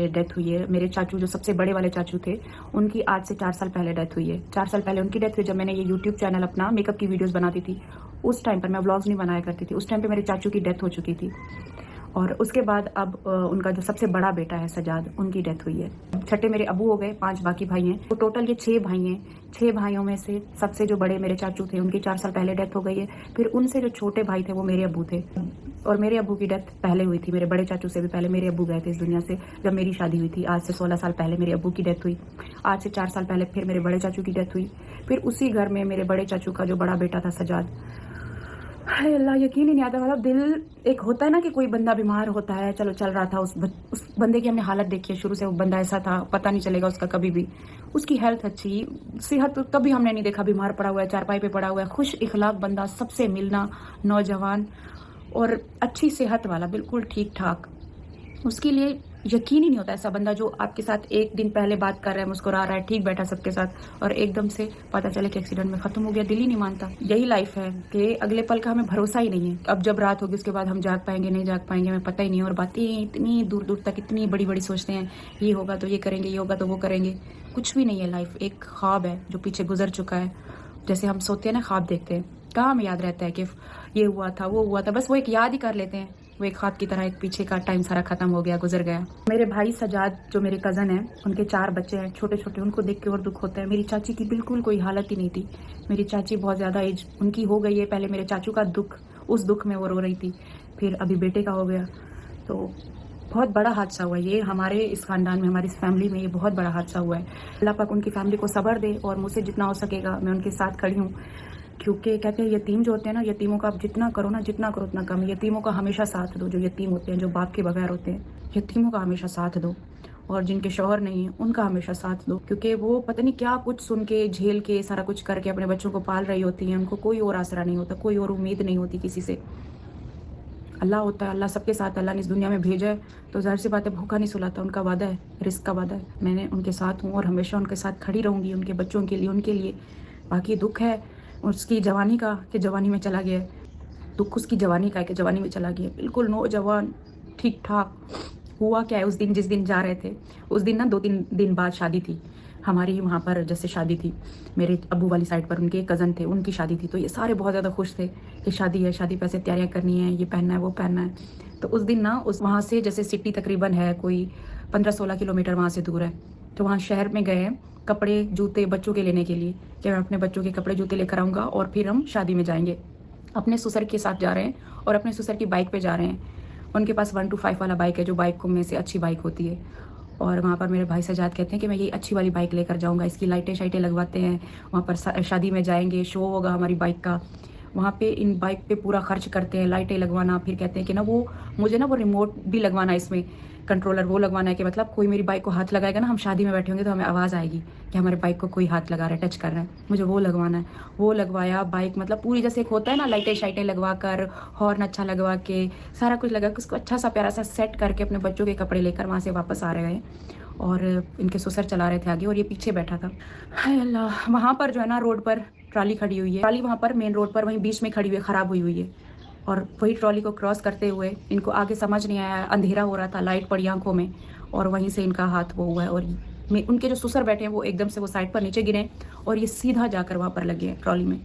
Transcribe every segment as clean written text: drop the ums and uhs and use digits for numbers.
پہلے ڈیتھ ہوئی ہے. میرے چاچو جو سب سے بڑے والے چاچو تھے ان کی آج سے 4 سال پہلے ڈیتھ ہوئی ہے. 4 سال پہلے ان کی ڈیتھ ہوئی. جب میں نے یہ یوٹیوب چینل اپنا میک اپ کی ویڈیوز بناتی تھی اس ٹائم پر میں ولاگز نہیں بنایا کرتی تھی. اس ٹائم پہ میرے چاچو کی ڈیتھ ہو چکی تھی. اور اس کے بعد اب ان کا جو سب سے بڑا بیٹا ہے سجاد, ان کی ڈیتھ ہوئی ہے. چھٹے میرے ابو ہو گئے, 5 باقی بھائی ہیں. تو ٹوٹل یہ 6 بھائی ہیں. 6 بھائیوں میں سے سب سے جو بڑے میرے چاچو تھے ان کی 4 سال پہلے ڈیتھ ہو گئی ہے. پھر ان سے جو چھوٹے بھائی تھے وہ میرے ابو تھے, اور میرے ابو کی ڈیتھ پہلے ہوئی تھی. میرے بڑے چاچو سے بھی پہلے میرے ابو گئے تھے اس دنیا سے جب میری شادی ہوئی تھی. آج سے 16 سال پہلے میرے ابو کی ڈیتھ ہوئی. آج سے 4 سال پہلے پھر میرے بڑے چاچو کی ڈیتھ ہوئی. پھر اسی گھر میں میرے بڑے چاچو کا جو بڑا بیٹا تھا سجاد, ہائے اللہ یقین ہی نہیں آتا. مطلب دل ایک ہوتا ہے نا کہ کوئی بندہ بیمار ہوتا ہے, چلو چل رہا تھا, اس بندے کی ہم نے حالت دیکھی ہے شروع سے. وہ بندہ ایسا تھا پتہ نہیں چلے گا اس کا کبھی بھی. اس کی ہیلتھ اچھی, صحت کبھی ہم نے نہیں دیکھا بیمار پڑا ہوا ہے, چارپائی پہ پڑا ہوا ہے. خوش اخلاق بندہ, سب سے ملنا, نوجوان اور اچھی صحت والا, بالکل ٹھیک ٹھاک. اس کے لیے یقین ہی نہیں ہوتا ایسا بندہ جو آپ کے ساتھ ایک دن پہلے بات کر رہا ہے, مسکرا رہا ہے, ٹھیک بیٹھا سب کے ساتھ, اور ایک دم سے پتہ چلے کہ ایکسیڈنٹ میں ختم ہو گیا. دل ہی نہیں مانتا. یہی لائف ہے کہ اگلے پل کا ہمیں بھروسہ ہی نہیں ہے. اب جب رات ہوگی اس کے بعد ہم جاگ پائیں گے نہیں جاگ پائیں گے ہمیں پتہ ہی نہیں. اور باتیں اتنی دور دور تک اتنی بڑی بڑی سوچتے ہیں, یہ ہوگا تو یہ کریں گے, یہ ہوگا تو وہ کریں گے. کچھ بھی نہیں ہے. لائف ایک خواب ہے جو پیچھے گزر چکا ہے. جیسے ہم سوتے ہیں نا, خواب دیکھتے ہیں, کہاں ہمیں یاد رہتا ہے کہ یہ ہوا تھا وہ ہوا تھا. بس وہ ایک یاد ہی کر لیتے ہیں. وہ ایک خواب کی طرح ایک پیچھے کا ٹائم سارا ختم ہو گیا, گزر گیا. میرے بھائی سجاد جو میرے کزن ہیں, ان کے 4 بچے ہیں چھوٹے چھوٹے. ان کو دیکھ کے اور دکھ ہوتا ہے. میری چاچی کی بالکل کوئی حالت ہی نہیں تھی. میری چاچی بہت زیادہ ایج ان کی ہو گئی ہے. پہلے میرے چاچو کا دکھ, اس دکھ میں وہ رو رہی تھی, پھر ابھی بیٹے کا ہو گیا. تو بہت بڑا حادثہ ہوا ہے یہ ہمارے اس خاندان میں, ہماری اس فیملی میں. یہ بہت بڑا حادثہ ہوا ہے. اللہ پاک ان کی فیملی کو صبر دے, اور مجھ سے جتنا ہو سکے گا میں ان کے ساتھ کھڑی ہوں. کیونکہ کہتے ہیں یتیم جو ہوتے ہیں نا, یتیموں کا آپ جتنا کرو نا, جتنا کرو اتنا کم. یتیموں کا ہمیشہ ساتھ دو. جو یتیم ہوتے ہیں, جو باپ کے بغیر ہوتے ہیں, یتیموں کا ہمیشہ ساتھ دو. اور جن کے شوہر نہیں ہیں ان کا ہمیشہ ساتھ دو. کیونکہ وہ پتہ نہیں کیا کچھ سن کے, جھیل کے, سارا کچھ کر کے اپنے بچوں کو پال رہی ہوتی ہیں. ان کو کوئی اور آسرا نہیں ہوتا, کوئی اور امید نہیں ہوتی کسی سے. اللہ ہوتا ہے, اللہ سب کے ساتھ. اللہ نے اس دنیا میں بھیجا ہے تو ظاہر سی بات ہے بھوکا نہیں سلاتا. ان کا وعدہ ہے, رزق کا وعدہ ہے. میں نے ان کے ساتھ ہوں اور ہمیشہ ان کے ساتھ کھڑی رہوں گی, ان کے بچوں کے لیے, ان کے لیے. باقی دکھ ہے اس کی جوانی کا کہ جوانی میں چلا گیا ہے. دکھ اس کی جوانی کا ہے کہ جوانی میں چلا گیا. بالکل نوجوان, ٹھیک ٹھاک. ہوا کیا ہے اس دن, جس دن جا رہے تھے اس دن نا 2-3 دن بعد شادی تھی ہماری وہاں پر. جیسے شادی تھی میرے ابو والی سائڈ پر, ان کے کزن تھے, ان کی شادی تھی. تو یہ سارے بہت زیادہ خوش تھے کہ شادی ہے, شادی پہ ایسے تیاریاں کرنی ہیں, یہ پہننا ہے, وہ پہننا ہے. تو اس دن نا وہاں سے جیسے سٹی تقریباً ہے کوئی 15-16 کلومیٹر وہاں سے دور ہے. تو وہاں شہر میں گئے کپڑے جوتے بچوں کے لینے کے لیے, کہ میں اپنے بچوں کے کپڑے جوتے لے کر آؤں گا اور پھر ہم شادی میں جائیں گے. اپنے سسر کے ساتھ جا رہے ہیں اور اپنے سسر کی بائک پہ جا رہے ہیں. ان کے پاس 125 والا بائک ہے, جو بائک میں سے اچھی بائک ہوتی ہے. اور وہاں پر میرے بھائی سجاد کہتے ہیں کہ میں یہ اچھی والی بائک لے کر جاؤں گا, اس کی لائٹیں شائٹیں لگواتے ہیں. وہاں پر شادی میں جائیں گے, شو ہوگا ہماری بائک کا. وہاں پہ ان بائک پہ پورا خرچ کرتے ہیں, لائٹیں لگوانا. پھر کہتے ہیں کہ نا وہ مجھے نا وہ ریموٹ بھی لگوانا ہے اس میں, کنٹرولر وہ لگوانا ہے, کہ مطلب کوئی میری بائک کو ہاتھ لگائے گا نا, ہم شادی میں بیٹھے ہوں گے تو ہمیں آواز آئے گی کہ ہمارے بائک کو کوئی ہاتھ لگا رہا ہے, ٹچ کر رہا ہے. مجھے وہ لگوانا ہے. وہ لگوایا بائک, مطلب پوری جیسے ایک ہوتا ہے نا لائٹیں شائٹیں لگوا کر, ہارن اچھا لگوا کے, سارا کچھ لگا کے اس کو اچھا سا پیارا سا سیٹ کر کے اپنے بچوں کے کپڑے لے کر وہاں سے واپس آ رہے ہیں. اور ان کے سسر چلا رہے تھے آگے اور یہ پیچھے بیٹھا تھا. ہائے اللہ. وہاں پر جو ہے نا روڈ پر ٹرالی کھڑی ہوئی ہے, ٹرالی وہاں پر مین روڈ پر وہیں بیچ میں کھڑی ہوئی ہے, خراب ہوئی ہے. اور وہی ٹرالی کو کراس کرتے ہوئے ان کو آگے سمجھ نہیں آیا, اندھیرا ہو رہا تھا, لائٹ پڑی آنکھوں میں, اور وہیں سے ان کا ہاتھ وہ ہوا ہے. اور ان کے جو سسر بیٹھے ہیں وہ ایک دم سے وہ سائڈ پر نیچے گرے اور یہ سیدھا جا کر وہاں پر لگے ہیں ٹرالی میں.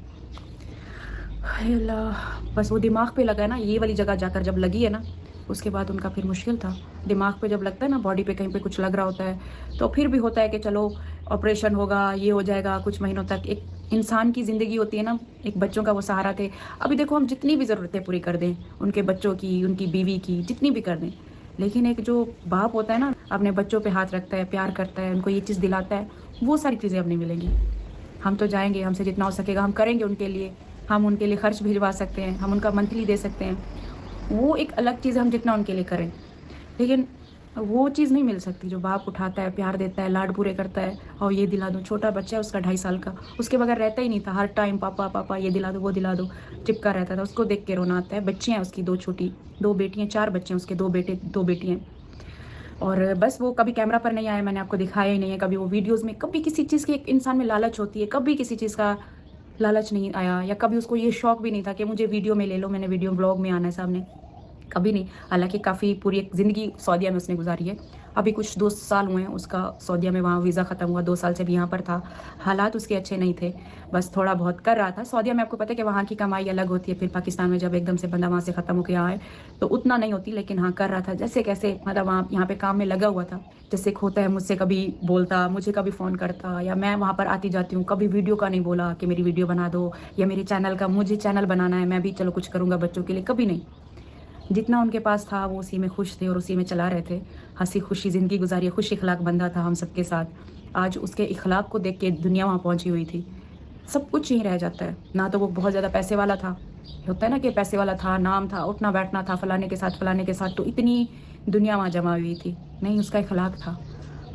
ہائے اللہ. بس وہ دماغ پہ لگا ہے نا, یہ والی جگہ جا کر جب لگی ہے نا, اس کے بعد ان کا پھر مشکل تھا. دماغ پہ جب لگتا ہے نا, باڈی پہ کہیں پہ کچھ لگ رہا ہوتا ہے تو پھر بھی ہوتا ہے کہ چلو آپریشن ہوگا, یہ ہو جائے گا کچھ مہینوں تک. ایک انسان کی زندگی ہوتی ہے نا, ایک بچوں کا وہ سہارا تھے. ابھی دیکھو ہم جتنی بھی ضرورتیں پوری کر دیں, ان کے بچوں کی, ان کی بیوی کی, جتنی بھی کر دیں, لیکن ایک جو باپ ہوتا ہے نا, اپنے بچوں پہ ہاتھ رکھتا ہے, پیار کرتا ہے, ان کو یہ چیز دلاتا ہے, وہ ساری چیزیں اب نہیں ملیں گی. ہم تو جائیں گے, ہم سے جتنا ہو سکے گا ہم کریں گے ان کے لیے. ہم ان کے لیے خرچ بھجوا سکتے ہیں, ہم ان کا منتھلی دے سکتے ہیں, وہ ایک الگ چیز ہے, ہم جتنا ان کے لیے کریں. لیکن وہ چیز نہیں مل سکتی جو باپ اٹھاتا ہے, پیار دیتا ہے, لاڈ پورے کرتا ہے. اور یہ دلا دو, چھوٹا بچہ ہے اس کا 2.5 سال کا, اس کے بغیر رہتا ہی نہیں تھا. ہر ٹائم پاپا پاپا یہ دلا دو, وہ دلا دو, چپکا رہتا تھا. اس کو دیکھ کے رونا آتا ہے. بچیاں ہیں اس کی 2 چھوٹی, 2 بیٹیاں, 4 بچے ہیں اس کے, 2 بیٹے 2 بیٹیاں. اور بس وہ کبھی کیمرہ پر نہیں آیا, میں نے آپ کو دکھایا ہی نہیں ہے کبھی. وہ ویڈیوز میں کبھی کسی چیز کی ایک انسان میں لالچ ہوتی ہے, کبھی کسی چیز کا لالچ نہیں آیا, یا کبھی اس کو یہ شوق بھی نہیں تھا کہ مجھے ویڈیو میں لے لو, میں نے ویڈیو بلاگ میں آنا ہے سامنے. کبھی نہیں. حالانکہ کافی پوری ایک زندگی سعودیہ میں اس نے گزاری ہے, ابھی کچھ 2 سال ہوئے ہیں اس کا سعودیہ میں وہاں ویزا ختم ہوا, 2 سال سے بھی یہاں پر تھا. حالات اس کے اچھے نہیں تھے, بس تھوڑا بہت کر رہا تھا. سعودیہ میں آپ کو پتہ ہے کہ وہاں کی کمائی الگ ہوتی ہے, پھر پاکستان میں جب ایک دم سے بندہ وہاں سے ختم ہو کے آئے تو اتنا نہیں ہوتی, لیکن ہاں کر رہا تھا جیسے کیسے, مطلب وہاں یہاں پہ کام میں لگا ہوا تھا. جیسے ایک ہوتا ہے, مجھ سے کبھی بولتا, مجھے کبھی فون کرتا, یا میں وہاں پر آتی جاتی ہوں, کبھی ویڈیو کا نہیں بولا کہ میری ویڈیو بنا دو, یا میرے چینل کا, مجھے چینل بنانا ہے, میں بھی چلو کچھ کروں گا بچوں کے لیے, کبھی نہیں. جتنا ان کے پاس تھا وہ اسی میں خوش تھے اور اسی میں چلا رہے تھے, ہنسی خوشی زندگی گزاری, خوش اخلاق بندہ تھا ہم سب کے ساتھ. آج اس کے اخلاق کو دیکھ کے دنیا وہاں پہنچی ہوئی تھی. سب کچھ یہیں رہ جاتا ہے. نہ تو وہ بہت زیادہ پیسے والا تھا, ہوتا ہے نا کہ پیسے والا تھا, نام تھا, اٹھنا بیٹھنا تھا فلانے کے ساتھ فلانے کے ساتھ, تو اتنی دنیا وہاں جمع ہوئی تھی. نہیں, اس کا اخلاق تھا.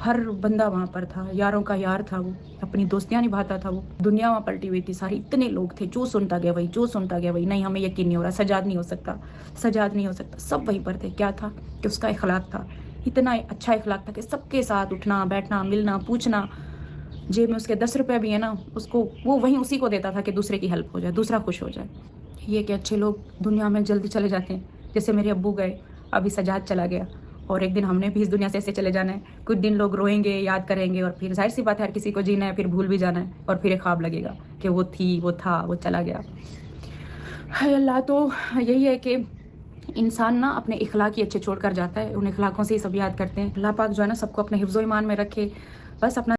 ہر بندہ وہاں پر تھا, یاروں کا یار تھا, وہ اپنی دوستیاں نبھاتا تھا. وہ دنیا وہاں پلٹی ہوئی تھی ساری, اتنے لوگ تھے, جو سنتا گیا وہی, جو سنتا گیا وہی. نہیں, ہمیں یقین نہیں ہو رہا, سجاد نہیں ہو سکتا, سجاد نہیں ہو سکتا. سب وہیں پر تھے. کیا تھا کہ اس کا اخلاق تھا, اتنا اچھا اخلاق تھا کہ سب کے ساتھ اٹھنا بیٹھنا, ملنا, پوچھنا. جیب میں اس کے 10 روپے بھی ہے نا, اس کو وہ وہیں اسی کو دیتا تھا کہ دوسرے کی ہیلپ ہو جائے, دوسرا خوش ہو جائے. یہ کہ اچھے لوگ دنیا میں جلدی چلے جاتے ہیں. جیسے میرے ابو گئے, ابھی سجاد چلا گیا, اور ایک دن ہم نے بھی اس دنیا سے ایسے چلے جانا ہے. کچھ دن لوگ روئیں گے, یاد کریں گے, اور پھر ظاہر سی بات ہے ہر کسی کو جینا ہے, پھر بھول بھی جانا ہے, اور پھر ایک خواب لگے گا کہ وہ تھی, وہ تھا, وہ چلا گیا. ہے اللہ. تو یہی ہے کہ انسان نا اپنے اخلاق ہی اچھے چھوڑ کر جاتا ہے, ان اخلاقوں سے ہی سب یاد کرتے ہیں. اللہ پاک جو ہے نا سب کو اپنے حفظ و ایمان میں رکھے. بس اپنا